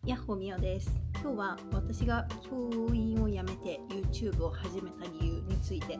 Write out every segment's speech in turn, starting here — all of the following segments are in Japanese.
やっほみおです。今日は私が教員を辞めて YouTube を始めた理由について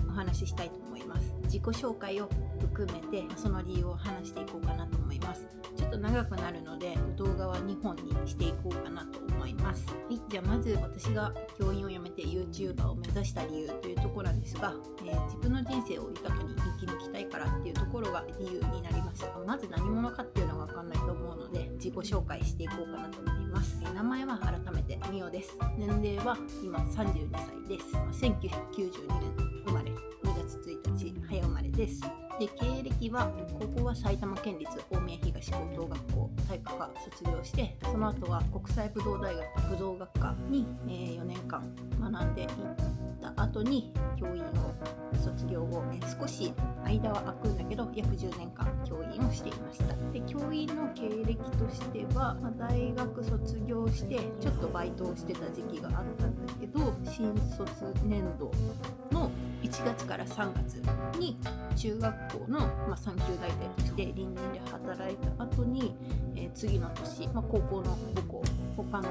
お話ししたいと思います。自己紹介を含めてその理由を話していこうかなと思います。ちょっと長くなるので動画は2本にしていこうかなと思います。はい、じゃあまず私が教員を辞めて YouTuber を目指した理由というところなんですが、自分の人生を豊かに生き抜きたいからっていうところが理由になります。まず何者かっていうのが分かんないと思うので自己紹介していこうかなと思います。名前は改めてみおです。年齢は今32歳です。1992年生まれ、2月1日早生まれです。で、経歴は高校は埼玉県立大宮東高等学校体育科卒業して、その後は国際武道大学武道学科に4年間学んでいった後に教員を卒業後、少し間は空くんだけど約10年間教員をしていました。で、教員の経歴としては、大学卒業してちょっとバイトをしてた時期があったんだけど、新卒年度の1月から3月に中学校の、3級大生として臨時で働いた後に、次の年、高校の母校、他の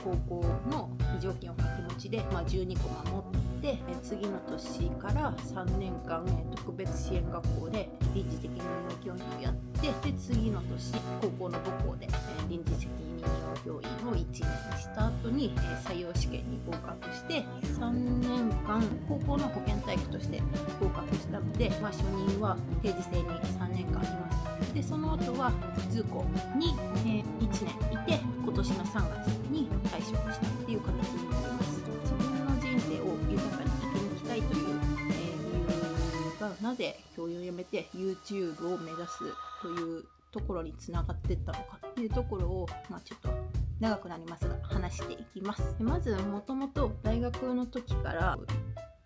高校の非常勤を掛け持ちで、12個守って、次の年から3年間、特別支援学校で臨時的任用教員をやって、で次の年高校の母校で、臨時的任用教員を1年した後に、採用試験に合格して3年間高校の保健体育として合格したので、初任は定時制に3年間いました。でその後は普通校に、1年いて、今年の3月に退職したっていう形になります。自分の人生を豊かに生き抜きたいという、理由がなぜ教員を辞めて YouTube を目指すというところにつながっていったのかっていうところを、ちょっと長くなりますが話していきます。まずもともと大学の時から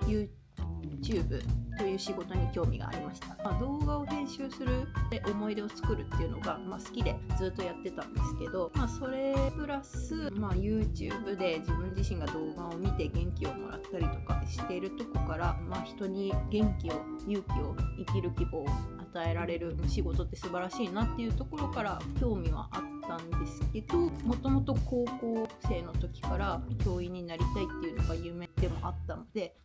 YouTube という仕事に興味がありました。動画を編集するで思い出を作るっていうのが、好きでずっとやってたんですけど、それプラス、YouTube で自分自身が動画を見て元気をもらったりとかしているとこから、人に元気を勇気を生きる希望を与えられる仕事って素晴らしいなっていうところから興味はあったんですけど、もともと高校生の時から教員になりたいっていうのが夢でもあったので、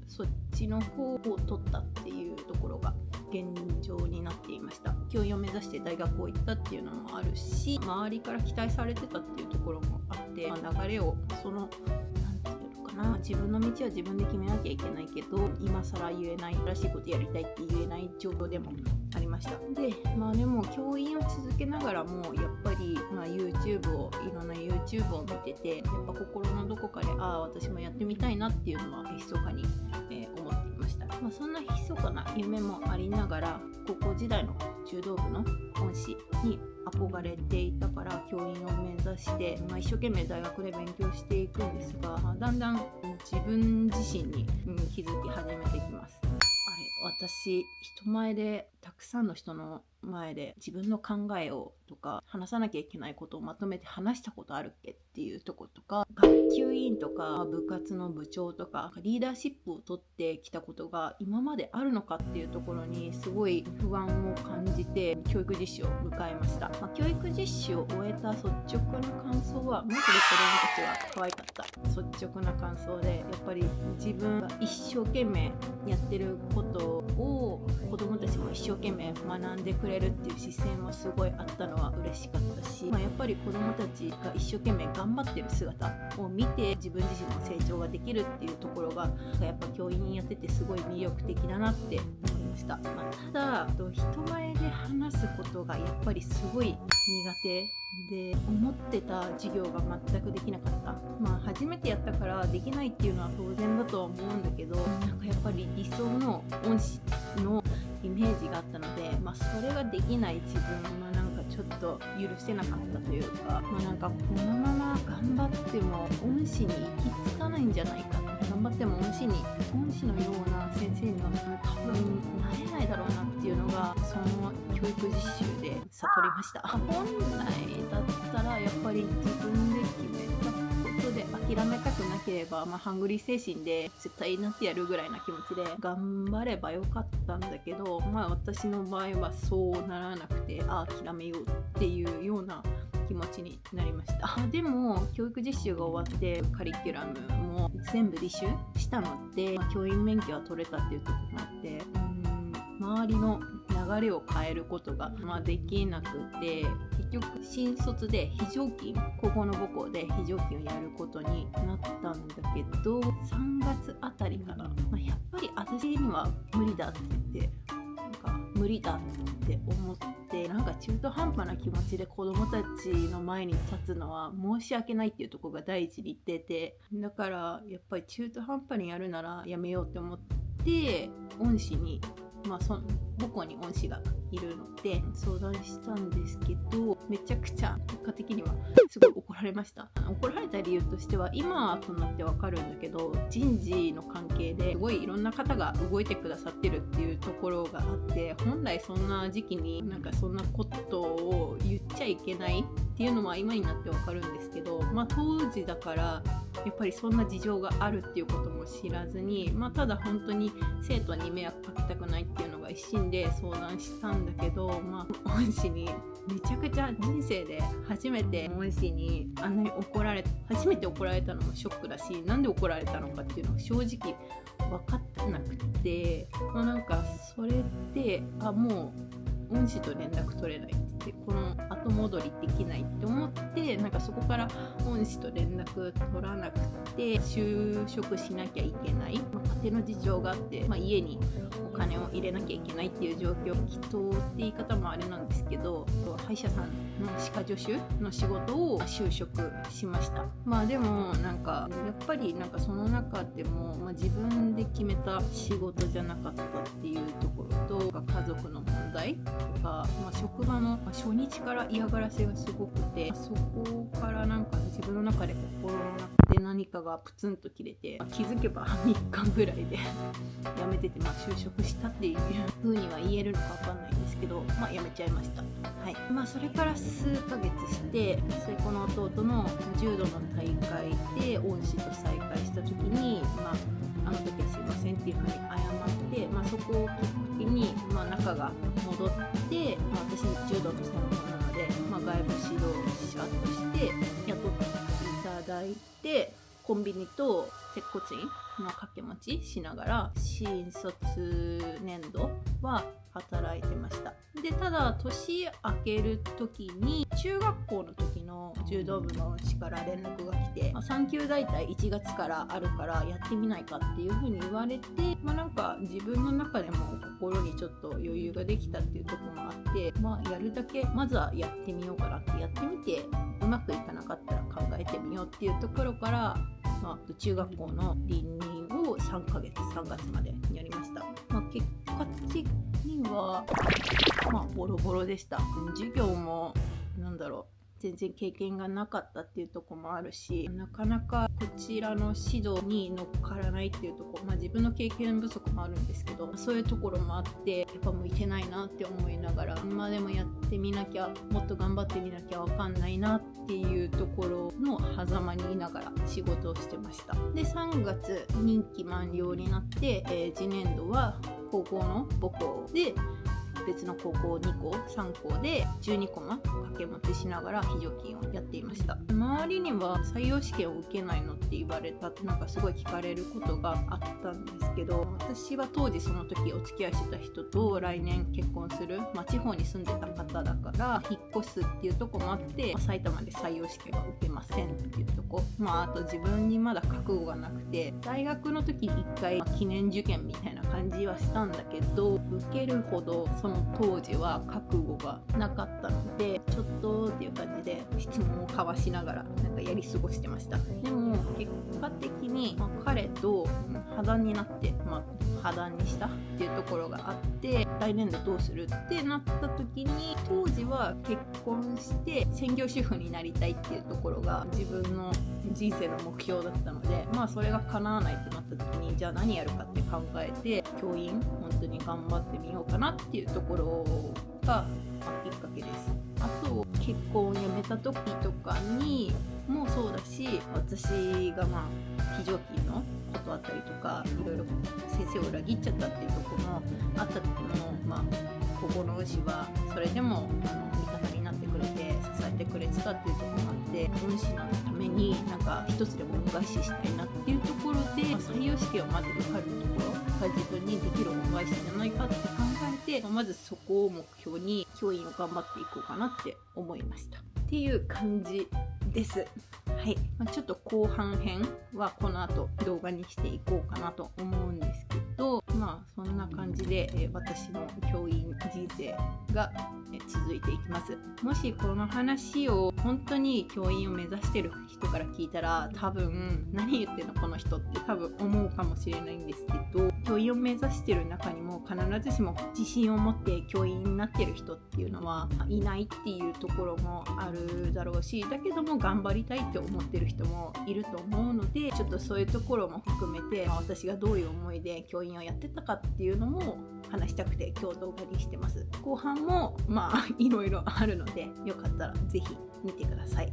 そっちの方を取ったっていうところが現状になっていました。教員を目指して大学を行ったっていうのもあるし、周りから期待されてたっていうところもあって、流れを自分の道は自分で決めなきゃいけないけど、今更言えない、新しいことやりたいって言えない状況でもありました。でも教員を続けながらもやっぱり、YouTube をいろんな YouTube を見てて、やっぱ心のどこかで私もやってみたいなっていうのは密かに、思っていました。そんな密かな夢もありながら、高校時代の柔道部の恩師に憧れていたから教員を目指して、一生懸命大学で勉強していくんですが、だんだん自分自身に、気づき始めてきます。私、人前でたくさんの人の前で自分の考えをとか話さなきゃいけないことをまとめて話したことあるっけっていうとことか、学級委員とか部活の部長とかリーダーシップを取ってきたことが今まであるのかっていうところにすごい不安を感じて、教育実習を迎えました。教育実習を終えた率直な感想は、まず子供たちは可愛かった。率直な感想で、やっぱり自分が一生懸命やってることを子供たちも一生懸命学んでくれるっていう姿勢もすごいあったのは嬉しかったし、やっぱり子供たちが一生懸命頑張ってる姿を見て自分自身の成長ができるっていうところがやっぱ教員やっててすごい魅力的だなって思いました。ただ人前で話すことがやっぱりすごい苦手で、思ってた授業が全くできなかった。初めてやったからできないっていうのは当然だとは思うんだけど、やっぱり理想の恩師のイメージがあったので、それができない自分はちょっと許せなかったというか、このまま頑張っても恩師に行き着かないんじゃないか、頑張っても恩師のような先生には多分なれないだろうなっていうのが、その教育実習で悟りました。本来だったらやっぱり自分で決めたことで諦めたくなければ、ハングリー精神で絶対なってやるぐらいな気持ちで頑張ればよかったんだけど、私の場合はそうならなくて、諦めようっていうような気気持ちになりました。でも教育実習が終わってカリキュラムも全部履修したので、教員免許は取れたっていうところもあって、周りの流れを変えることが、できなくて、結局新卒で非常勤、高校の母校で非常勤をやることになったんだけど、3月あたりから、やっぱり私には無理だって言って、無理だって思って、中途半端な気持ちで子供たちの前に立つのは申し訳ないっていうところが第一に言ってて、だからやっぱり中途半端にやるならやめようって思って、恩師に母校に恩師がいるので相談したんですけど、めちゃくちゃ結果的にはすごい怒られました。怒られた理由としては今となってわかるんだけど、人事の関係ですごいいろんな方が動いてくださってるっていうところがあって、本来そんな時期にそんなことを言っちゃいけないっていうのは今になってわかるんですけど、当時だからやっぱりそんな事情があるっていうことも知らずに、ただ本当に生徒に迷惑かけたくないっていうのが一心で相談したんだけど、恩師にめちゃくちゃ人生で初めて恩師にあんなに初めて怒られたのもショックだし、なんで怒られたのかっていうのが正直分かってなくて、それでもう恩師と連絡取れないってこの後戻りできないって思って、そこから恩師と連絡取らなくて就職しなきゃいけない、家庭の事情があって、家にお金を入れなきゃいけないっていう状況、きっとって言い方もあれなんですけど、歯医者さんの歯科助手の仕事を就職しました。でもやっぱりその中でも、自分で決めた仕事じゃなかったっていうところと、家族の問題とか、職場の初日から嫌がらせがすごくて、そこから自分の中で心の中で何かがプツンと切れて、気づけば3日ぐらいで辞めてて、就職したっていう風には言えるのか分かんないんですけど、辞めちゃいました。はい。それから数ヶ月して、末っ子の弟の柔道の大会で恩師と再会した時に、あの時はすいませんっていう風に謝って、そこをきっかけに、仲が戻って、私柔道の専門なので、外部指導者として雇っていただいて、コンビニと接骨院の掛け持ちしながら新卒年度は働いてました。で、ただ年明ける時に中学校の時の柔道部の恩師から連絡が来て、3級大体1月からあるからやってみないかっていう風に言われて、自分の中でも心にちょっと余裕ができたっていうところもあって、やるだけまずはやってみようかなって、やってみてうまくいかなかったら考えてみようっていうところから、中学校の臨任を3月までやりました。結果的にはボロボロでした。授業も全然経験がなかったっていうところもあるし、なかなかこちらの指導に乗っからないっていうところ、自分の経験不足もあるんですけど、そういうところもあって、やっぱ向いてないなって思いながら、でもやってみなきゃ、もっと頑張ってみなきゃわかんないなっていうところの狭間にいながら仕事をしてました。で、3月任期満了になって、次年度は高校の母校で別の高校2校3校で12コマ掛け持ちしながら非常勤をやっていました。周りには採用試験を受けないのって言われたってすごい聞かれることがあったんですけど、私は当時その時お付き合いしてた人と来年結婚する、地方に住んでた方だから引っ越すっていうとこもあって、埼玉で採用試験は受けませんっていうとこ、あと自分にまだ覚悟がなくて、大学の時に1回記念受験みたいな感じはしたんだけど、受けるほどその当時は覚悟がなかったので、ちょっとっていう感じで質問を交わしながらやり過ごしてました。でも結果的に、彼と破談になって、破談にしたっていうところがあって、来年度どうするってなった時に、当時は結婚して専業主婦になりたいっていうところが自分の人生の目標だったので、それが叶わないってなった時に、じゃあ何やるかって考えて、教員本当に頑張ってみようかなっていうところがきっかけです。あと結婚をやめた時とかにもそうだし、私が非常勤のことあったりとか、いろいろ先生を裏切っちゃったっていうところもあった時も、ここの恩師はそれでも味方になってくれて支えてってくれてたっていうところがあって、恩師のためになんか一つでも恩返ししたいなっていうところで、採用試験をまず受かるところが自分にできる恩返しじゃないかって考えて、まずそこを目標に教員を頑張っていこうかなって思いましたっていう感じです。はい、ちょっと後半編はこの後動画にしていこうかなと思うんですけど、そんな感じで、私の教員人生が続いていきます。もしこの話を本当に教員を目指してる人から聞いたら、多分何言ってんのこの人って多分思うかもしれないんですけど、教員を目指してる中にも必ずしも自信を持って教員になってる人っていうのはいないっていうところもあるだろうし、だけども頑張りたいって思ってる人もいると思うので、ちょっとそういうところも含めて、私がどういう思いで教員をやってたかっていうのも話したくて今日動画にしてます。後半もいろいろあるので、よかったらぜひ見てください。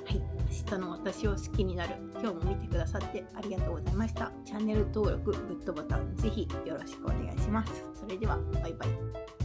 はい、明日の私を好きになる、今日も見てくださってありがとうございました。チャンネル登録、グッドボタンぜひよろしくお願いします。それではバイバイ。